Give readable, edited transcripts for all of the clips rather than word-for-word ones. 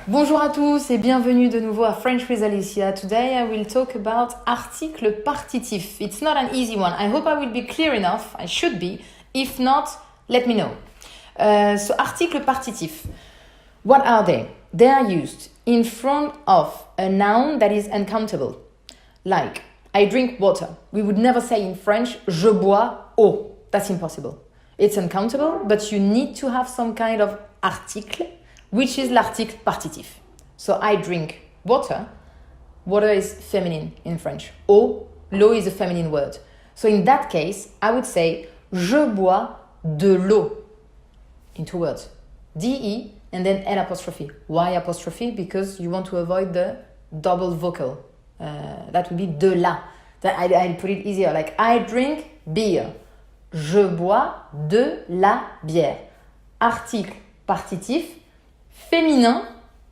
Bonjour à tous et bienvenue de nouveau à French with Alicia. Today I will talk about article partitif. It's not an easy one. I hope I will be clear enough. I should be. If not, let me know. So article partitif. What are they? They are used in front of a noun that is uncountable. Like, I drink water. We would never say in French, je bois eau. That's impossible. It's uncountable, but you need to have some kind of article, which is l'article partitif. So I drink water. Water is feminine in French. Eau, l'eau is a feminine word. So in that case, I would say, je bois de l'eau. In two words. D-E and then L apostrophe. Why apostrophe? Because you want to avoid the double vocal. That would be de la. I'll put it easier. Like, I drink beer. Je bois de la bière. Article partitif, féminin,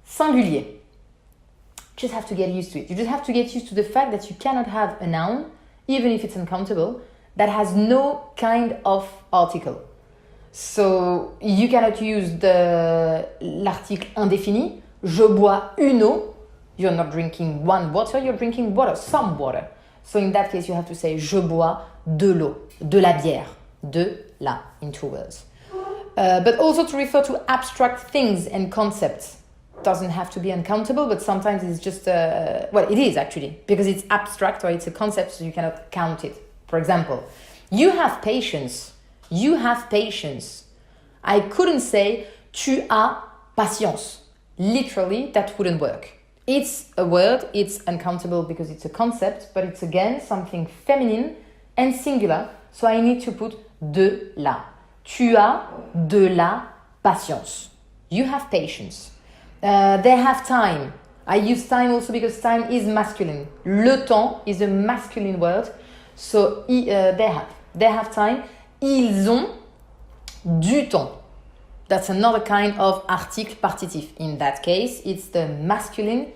singulier. Just have to get used to it. You just have to get used to the fact that you cannot have a noun, even if it's uncountable, that has no kind of article. So you cannot use l'article indéfini. Je bois une eau. You're not drinking one water, you're drinking water, some water. So in that case, you have to say je bois de l'eau, de la bière, de la, in two words. But also to refer to abstract things and concepts. Doesn't have to be uncountable, but sometimes it's just, well, it is actually, because it's abstract or it's a concept, so you cannot count it. For example, you have patience. You have patience. I couldn't say tu as patience. Literally, that wouldn't work. It's a word, it's uncountable because it's a concept, but it's again something feminine and singular, so I need to put de la. Tu as de la patience. You have patience. They have time. I use time also because time is masculine. Le temps is a masculine word, so they have time. Ils ont du temps. That's another kind of article partitif. In that case, it's the masculine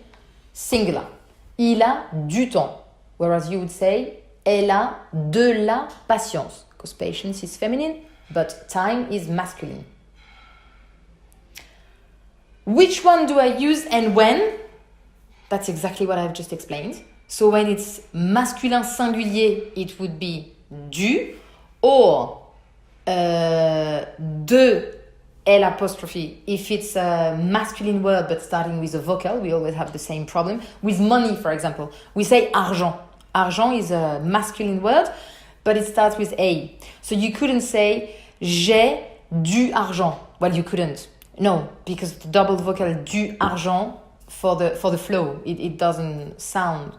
singular. Il a du temps. Whereas you would say, elle a de la patience. Because patience is feminine, but time is masculine. Which one do I use and when? That's exactly what I've just explained. So when it's masculin singulier, it would be du, or de L apostrophe. If it's a masculine word but starting with a vocal, we always have the same problem. With money, for example, we say argent. Argent is a masculine word, but it starts with A. So you couldn't say j'ai du argent. Well, you couldn't. No, because the double vocal du argent for the flow, it doesn't sound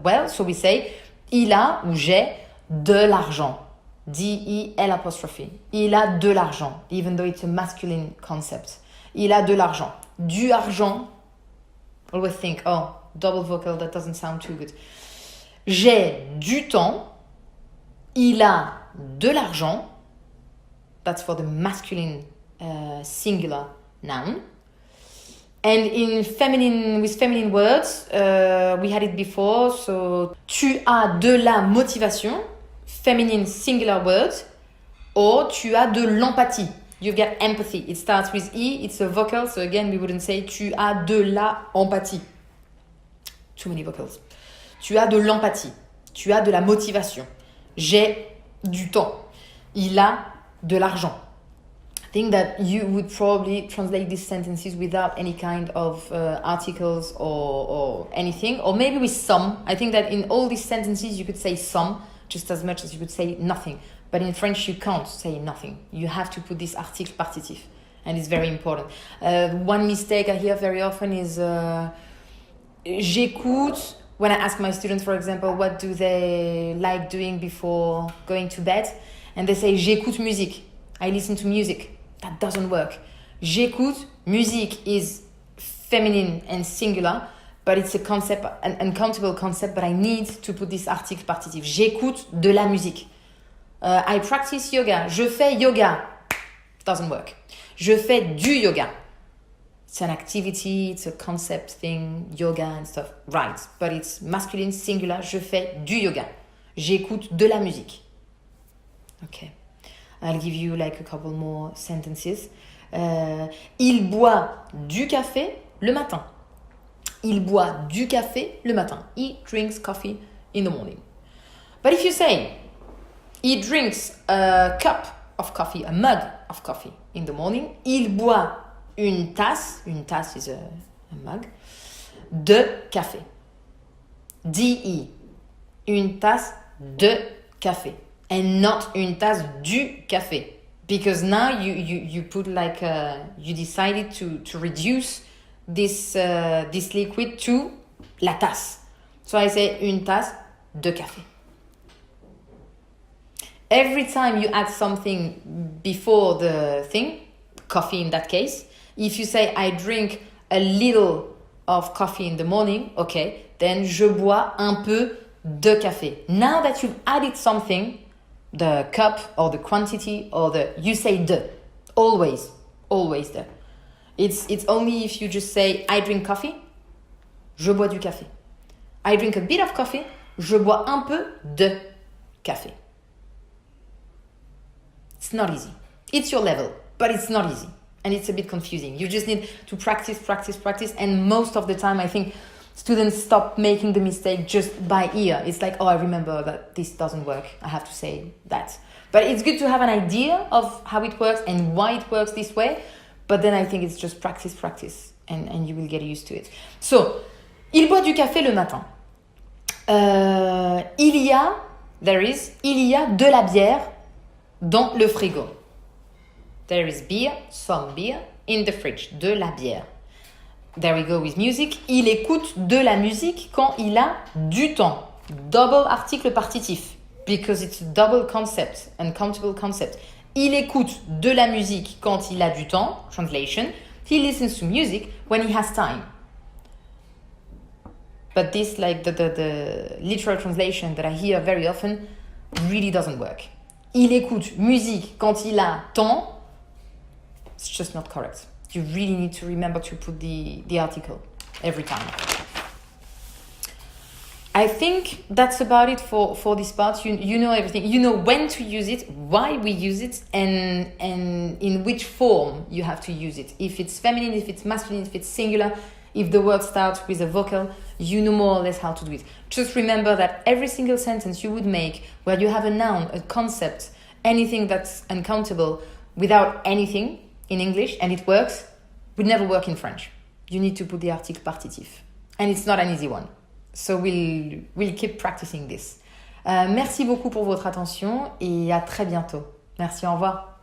well. So we say il a ou j'ai de l'argent. D-E-L apostrophe. Il a de l'argent, even though it's a masculine concept. Il a de l'argent. Du argent. Always think, oh, double vocal, that doesn't sound too good. J'ai du temps. Il a de l'argent. That's for the masculine singular noun. And in feminine, with feminine words, we had it before. So, tu as de la motivation. Feminine singular word, or tu as de l'empathie. You've got empathy. It starts with E, it's a vocal, so again, we wouldn't say tu as de la empathie. Too many vocals. Tu as de l'empathie. Tu as de la motivation. J'ai du temps. Il a de l'argent. I think that you would probably translate these sentences without any kind of articles or anything, or maybe with some. I think that in all these sentences, you could say some, just as much as you would say nothing. But in French, you can't say nothing. You have to put this article partitif, and it's very important. One mistake I hear very often is j'écoute. When I ask my students, for example, what do they like doing before going to bed, and they say j'écoute musique. I listen to music. That doesn't work. J'écoute musique is feminine and singular, but it's a concept, an uncountable concept, but I need to put this article partitif. J'écoute de la musique. I practice yoga. Je fais yoga. Doesn't work. Je fais du yoga. It's an activity, it's a concept thing, yoga and stuff. Right, but it's masculine, singular. Je fais du yoga. J'écoute de la musique. Okay. I'll give you like a couple more sentences. Il boit du café. le matin. Il boit du café le matin. He drinks coffee in the morning. But if you say, he drinks a cup of coffee, a mug of coffee in the morning, il boit une tasse is a mug, de café. DE, une tasse de café, and not une tasse du café. Because now you put like, you decided to reduce this liquid to la tasse. So I say une tasse de café. Every time you add something before the thing, coffee in that case, if you say I drink a little of coffee in the morning, okay, then je bois un peu de café. Now that you've added something, the cup or the quantity or you say de, always de. It's only if you just say I drink coffee, je bois du café. I drink a bit of coffee, je bois un peu de café. It's not easy. It's your level, but it's not easy. And it's a bit confusing. You just need to practice. And most of the time, I think students stop making the mistake just by ear. It's like, oh, I remember that this doesn't work. I have to say that. But it's good to have an idea of how it works and why it works this way. But then I think it's just practice. And you will get used to it. So, il boit du café le matin. Il y a de la bière dans le frigo. There is beer, some beer, in the fridge. De la bière. There we go with music. Il écoute de la musique quand il a du temps. Double article partitif. Because it's a double concept, uncountable concept. Il écoute de la musique quand il a du temps. Translation. He listens to music when he has time. But this, like the literal translation that I hear very often, really doesn't work. Il écoute musique quand il a temps. It's just not correct. You really need to remember to put the article every time. I think that's about it for this part. You know everything. You know when to use it, why we use it, and in which form you have to use it. If it's feminine, if it's masculine, if it's singular, if the word starts with a vocal, you know more or less how to do it. Just remember that every single sentence you would make where you have a noun, a concept, anything that's uncountable without anything in English, and it works, would never work in French. You need to put the article partitif. And it's not an easy one. So we'll keep practicing this. Merci beaucoup pour votre attention et à très bientôt. Merci, au revoir.